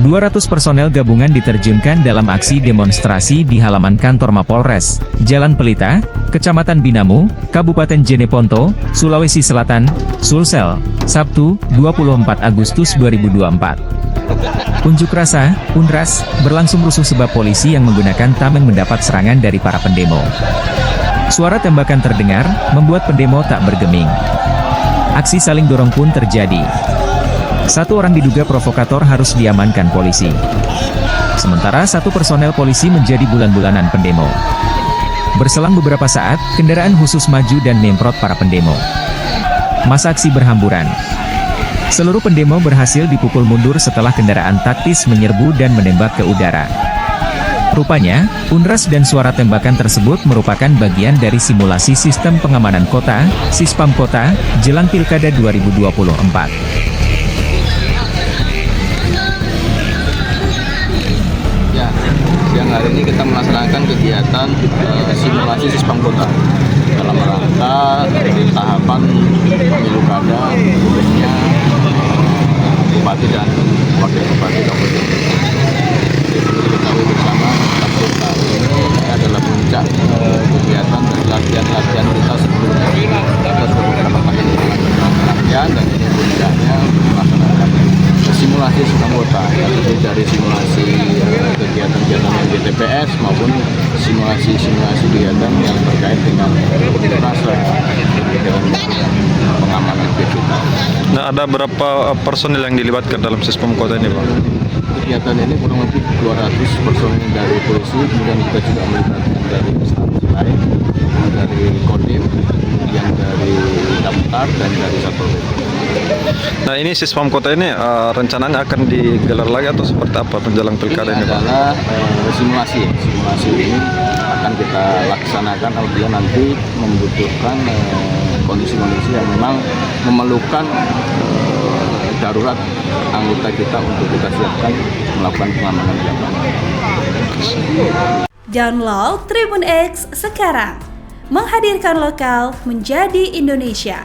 200 personel gabungan diterjunkan dalam aksi demonstrasi di halaman kantor Mapolres, Jalan Pelita, Kecamatan Binamu, Kabupaten Jeneponto, Sulawesi Selatan, Sulsel, Sabtu, 24 Agustus 2024. Unjuk rasa, UNRAS, berlangsung rusuh sebab polisi yang menggunakan tameng mendapat serangan dari para pendemo. Suara tembakan terdengar, membuat pendemo tak bergeming. Aksi saling dorong pun terjadi. Satu orang diduga provokator harus diamankan polisi. Sementara satu personel polisi menjadi bulan-bulanan pendemo. Berselang beberapa saat, kendaraan khusus maju dan menyemprot para pendemo. Masa aksi berhamburan. Seluruh pendemo berhasil dipukul mundur setelah kendaraan taktis menyerbu dan menembak ke udara. Rupanya, UNRAS dan suara tembakan tersebut merupakan bagian dari simulasi sistem pengamanan kota, Sispam Kota, jelang Pilkada 2024. Siang hari ini kita melaksanakan kegiatan simulasi Sispam Kota dalam rangka tahapan pemilu kada khususnya Bupati dan Wakil Bupati Kabupaten. Seperti diketahui bersama, kota ini adalah puncak kegiatan dan latihan kita sebelumnya. Kita sudah beberapa kali latihan dan ini puncaknya melaksanakan simulasi Sispam Kota, yaitu dari simulasi kegiatan-kegiatan yang di TPS maupun simulasi kegiatan yang terkait dengan rasa pengamanan digital. Nah, ada berapa personil yang dilibatkan dalam Sispam Kota ini, Pak? Kegiatan ini kurang lebih 200 personil dari polisi, kemudian kita juga melibatkan dari instansi lain, dari Kodim, kemudian dari Damkar dan dari Satpol PP. Nah, ini Sispam Kota ini rencananya akan digelar lagi atau seperti apa menjelang pilkada ini, Pak? Ini adalah simulasi ini akan kita laksanakan apabila nanti membutuhkan kondisi-kondisi yang memang memerlukan darurat anggota kita untuk kita siapkan melakukan pengamanan di lapangan. Download Tribun X sekarang, menghadirkan lokal menjadi Indonesia.